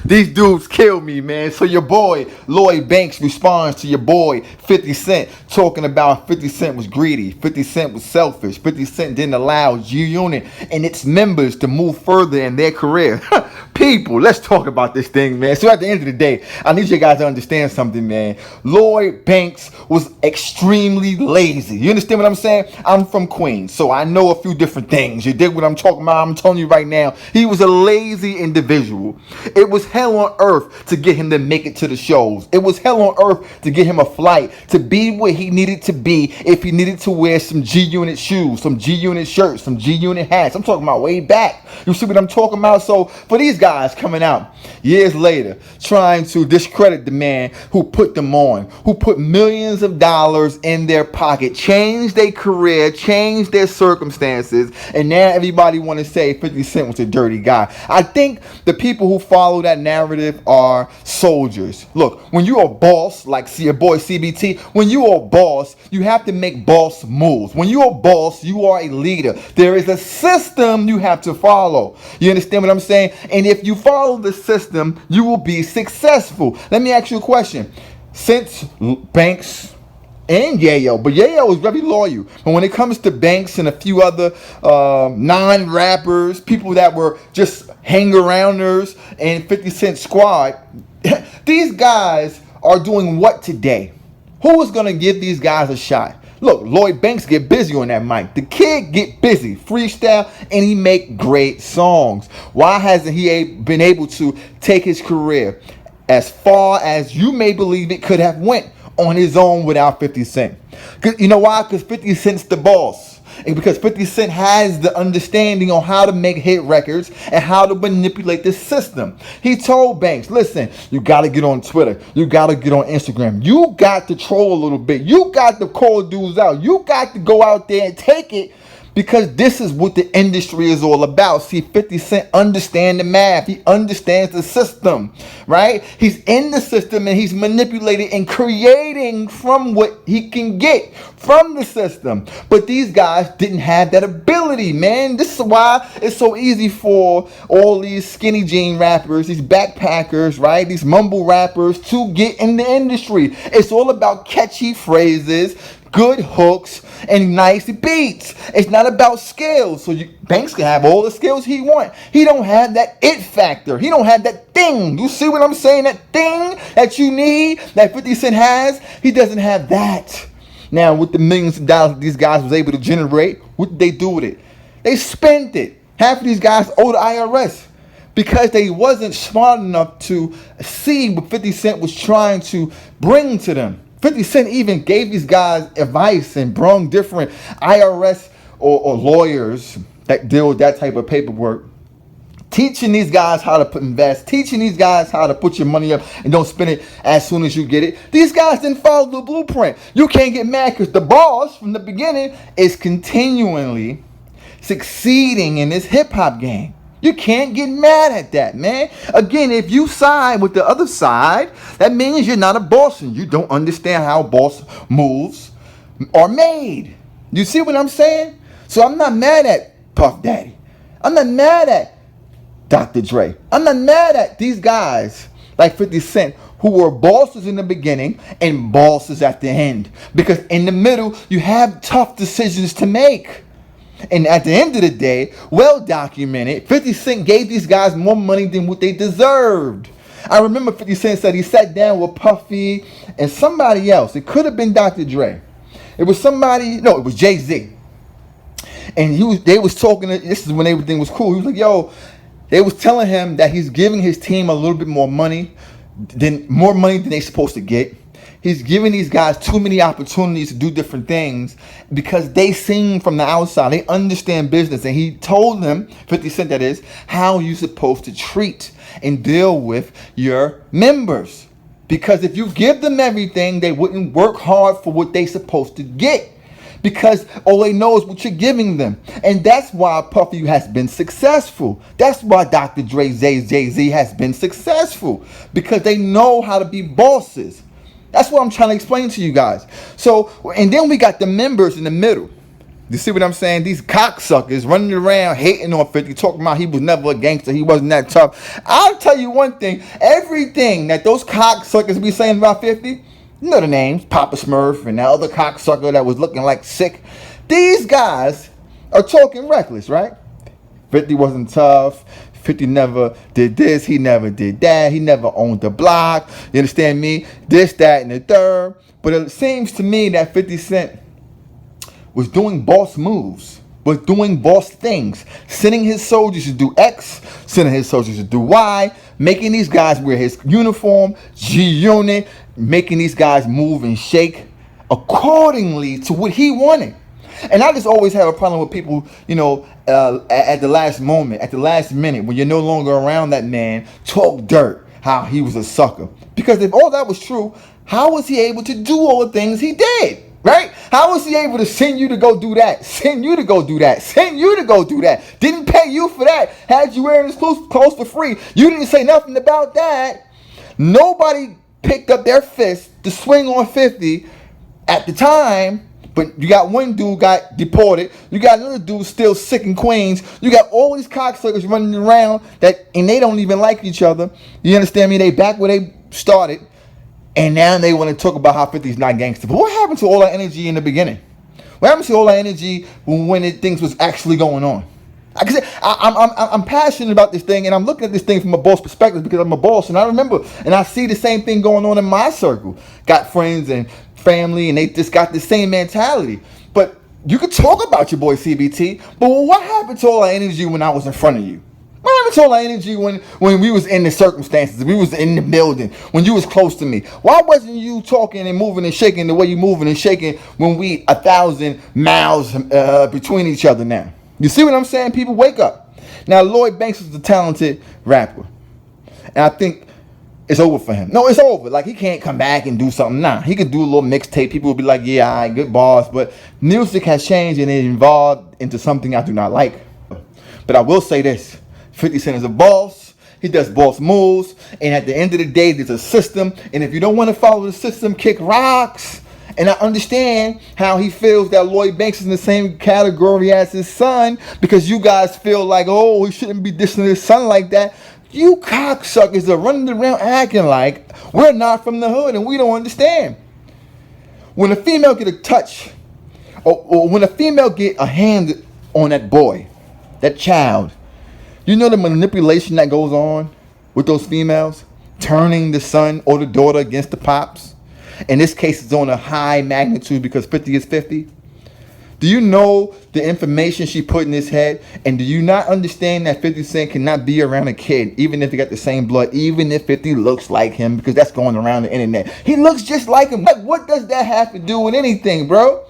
These dudes kill me, man. So your boy Lloyd Banks responds to your boy 50 Cent talking about 50 Cent was greedy, 50 Cent was selfish, 50 Cent didn't allow G Unit and its members to move further in their career. People, let's talk about this thing, man. So at the end of the day, I need you guys to understand something, man. Lloyd Banks was extremely lazy. You understand what I'm saying? I'm from Queens, so I know a few different things. You dig what I'm talking about? I'm telling you right now, he was a lazy individual. It was hell on earth to get him to make it to the shows. It was hell on earth to get him a flight, to be where he needed to be if he needed to wear some G-Unit shoes, some G-Unit shirts, some G-Unit hats. I'm talking about way back. You see what I'm talking about? So for these guys coming out years later trying to discredit the man who put them on, who put millions of dollars in their pocket, changed their career, changed their circumstances, and now everybody want to say 50 Cent was a dirty guy. I think the people who follow that narrative are soldiers. Look, when you're a boss, like see your boy CBT, when you're a boss, you have to make boss moves. When you're a boss, you are a leader. There is a system you have to follow. You understand what I'm saying? And if you follow the system, you will be successful. Let me ask you a question. Since Banks and Yayo, but Yayo is very loyal. But when it comes to Banks and a few other non-rappers, people that were just hang-arounders and 50 Cent squad, these guys are doing what today? Who is going to give these guys a shot? Look, Lloyd Banks get busy on that mic. The kid get busy, freestyle, and he make great songs. Why hasn't he been able to take his career as far as you may believe it could have went on his own without 50 Cent? You know why? Because 50 Cent's the boss. And because 50 Cent has the understanding on how to make hit records and how to manipulate the system. He told Banks, listen, you got to get on Twitter. You got to get on Instagram. You got to troll a little bit. You got to call dudes out. You got to go out there and take it, because this is what the industry is all about. See, 50 Cent understands the math. He understands the system, right? He's in the system and he's manipulating and creating from what he can get from the system. But these guys didn't have that ability, man. This is why it's so easy for all these skinny jean rappers, these backpackers, right? These mumble rappers to get in the industry. It's all about catchy phrases, good hooks, and nice beats. It's not about skills. So Banks can have all the skills he wants. He don't have that it factor. He don't have that thing. You see what I'm saying? That thing that you need, that 50 Cent has, he doesn't have that. Now, with the millions of dollars these guys was able to generate, what did they do with it? They spent it. Half of these guys owe the IRS because they wasn't smart enough to see what 50 Cent was trying to bring to them. 50 Cent even gave these guys advice and brung different IRS or lawyers that deal with that type of paperwork, teaching these guys how to invest, teaching these guys how to put your money up and don't spend it as soon as you get it. These guys didn't follow the blueprint. You can't get mad because the boss from the beginning is continually succeeding in this hip-hop game. You can't get mad at that, man. Again, if you side with the other side, that means you're not a boss and you don't understand how boss moves are made. You see what I'm saying? So I'm not mad at Puff Daddy. I'm not mad at Dr. Dre. I'm not mad at these guys like 50 Cent who were bosses in the beginning and bosses at the end. Because in the middle, you have tough decisions to make. And at the end of the day, well documented, 50 Cent gave these guys more money than what they deserved. I remember 50 Cent said he sat down with Puffy and somebody else. It could have been Dr. Dre. It was somebody, no, it was Jay-Z. And they was talking, this is when everything was cool. He was like, yo, they was telling him that he's giving his team a little bit more money than they're supposed to get. He's giving these guys too many opportunities to do different things because they sing from the outside. They understand business. And he told them, 50 Cent that is, how you're supposed to treat and deal with your members. Because if you give them everything, they wouldn't work hard for what they're supposed to get. Because all they know is what you're giving them. And that's why Puffy has been successful. That's why Dr. Dre, Jay-Z has been successful. Because they know how to be bosses. That's what I'm trying to explain to you guys. So, and then we got the members in the middle. You see what I'm saying? These cocksuckers running around hating on 50, talking about he was never a gangster, he wasn't that tough. I'll tell you one thing, everything that those cocksuckers be saying about 50, you know the names, Papa Smurf and that other cocksucker that was looking like sick. These guys are talking reckless, right? 50 wasn't tough. 50 never did this, he never did that, he never owned the block. You understand me? This, that, and the third. But it seems to me that 50 Cent was doing boss moves, was doing boss things, sending his soldiers to do X, sending his soldiers to do Y, making these guys wear his uniform, G-Unit, making these guys move and shake accordingly to what he wanted. And I just always have a problem with people, you know, at the last moment, at the last minute, when you're no longer around that man, talk dirt, how he was a sucker. Because if all that was true, how was he able to do all the things he did? Right? How was he able to send you to go do that? Send you to go do that. Send you to go do that. Didn't pay you for that. Had you wearing his clothes for free. You didn't say nothing about that. Nobody picked up their fist to swing on 50 at the time. But you got one dude got deported. You got another dude still sick in Queens. You got all these cocksuckers running around and they don't even like each other. You understand me? They back where they started. And now they want to talk about how 50's not gangster. But what happened to all that energy in the beginning? What happened to all that energy when things was actually going on? I'm passionate about this thing, and I'm looking at this thing from a boss perspective because I'm a boss, and I remember, and I see the same thing going on in my circle. Got friends and family, and they just got the same mentality. But you could talk about your boy CBT, but what happened to all that energy when I was in front of you? What happened to all that energy when we was in the circumstances, we was in the building, when you was close to me? Why wasn't you talking and moving and shaking the way you moving and shaking when we 1,000 miles between each other now? You see what I'm saying? People, wake up. Now, Lloyd Banks is a talented rapper, and I think it's over for him. No, it's over. Like, he can't come back and do something. Nah, he could do a little mixtape. People will be like, yeah, all right, good bars. But music has changed, and it evolved into something I do not like. But I will say this. 50 Cent is a boss. He does boss moves. And at the end of the day, there's a system. And if you don't want to follow the system, kick rocks. And I understand how he feels that Lloyd Banks is in the same category as his son, because you guys feel like, oh, he shouldn't be dissing his son like that. You cocksuckers are running around acting like we're not from the hood and we don't understand. When a female get a touch, or when a female get a hand on that boy, that child, you know the manipulation that goes on with those females, turning the son or the daughter against the pops. In this case, it's on a high magnitude because 50 is 50. Do you know the information she put in his head? And do you not understand that 50 Cent cannot be around a kid, even if they got the same blood, even if 50 looks like him, because that's going around the internet. He looks just like him. Like, what does that have to do with anything, bro?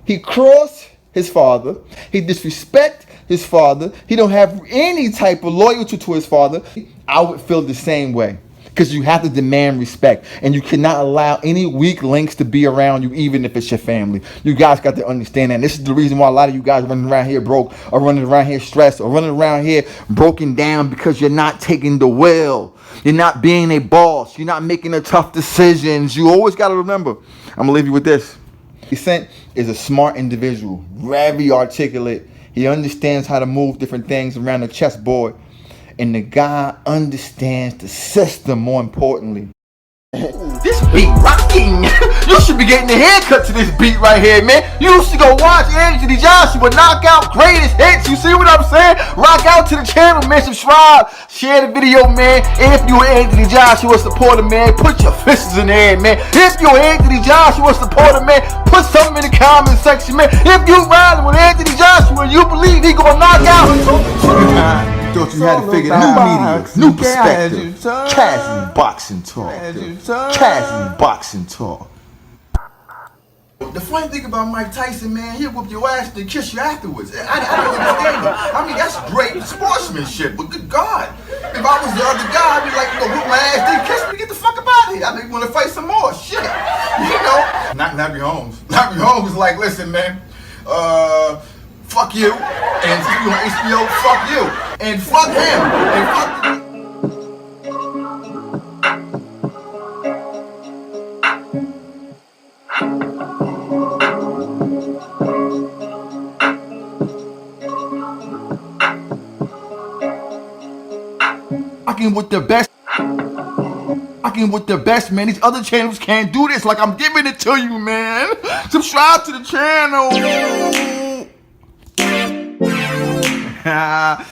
He crossed his father. He disrespect his father. He don't have any type of loyalty to his father. I would feel the same way. Because you have to demand respect. And you cannot allow any weak links to be around you, even if it's your family. You guys got to understand that. And this is the reason why a lot of you guys running around here broke, or running around here stressed, or running around here broken down, because you're not taking the wheel. You're not being a boss. You're not making the tough decisions. You always got to remember. I'm going to leave you with this. 50 Cent is a smart individual, very articulate. He understands how to move different things around the chessboard. And the guy understands the system, more importantly. This beat rocking. You should be getting a haircut to this beat right here, man. You used to go watch Anthony Joshua knock out greatest hits. You see what I'm saying? Rock out to the channel, man. Subscribe. Share the video, man. If you're Anthony Joshua supporter, man, put your fists in the air, man. If you're Anthony Joshua supporter, man, put something in the comment section, man. If you riding with Anthony Joshua, you believe he gonna knock out. Thought you had to figure out new perspective. Casual boxing talk. Casual boxing talk. The funny thing about Mike Tyson, man, he'll whoop your ass and kiss you afterwards. I don't understand it. I mean, that's great sportsmanship, but good God. If I was the other guy, I'd be like, you know, whoop my ass, then kiss me, get the fuck up out of here. I'd want to fight some more. Shit. You know? Not Larry Holmes. Larry Holmes is like, listen, man, fuck you, and since you on HBO, fuck you, and fuck him, and fuck rocking with the best. Rocking with the best, man. These other channels can't do this like I'm giving it to you, man. Subscribe to the channel.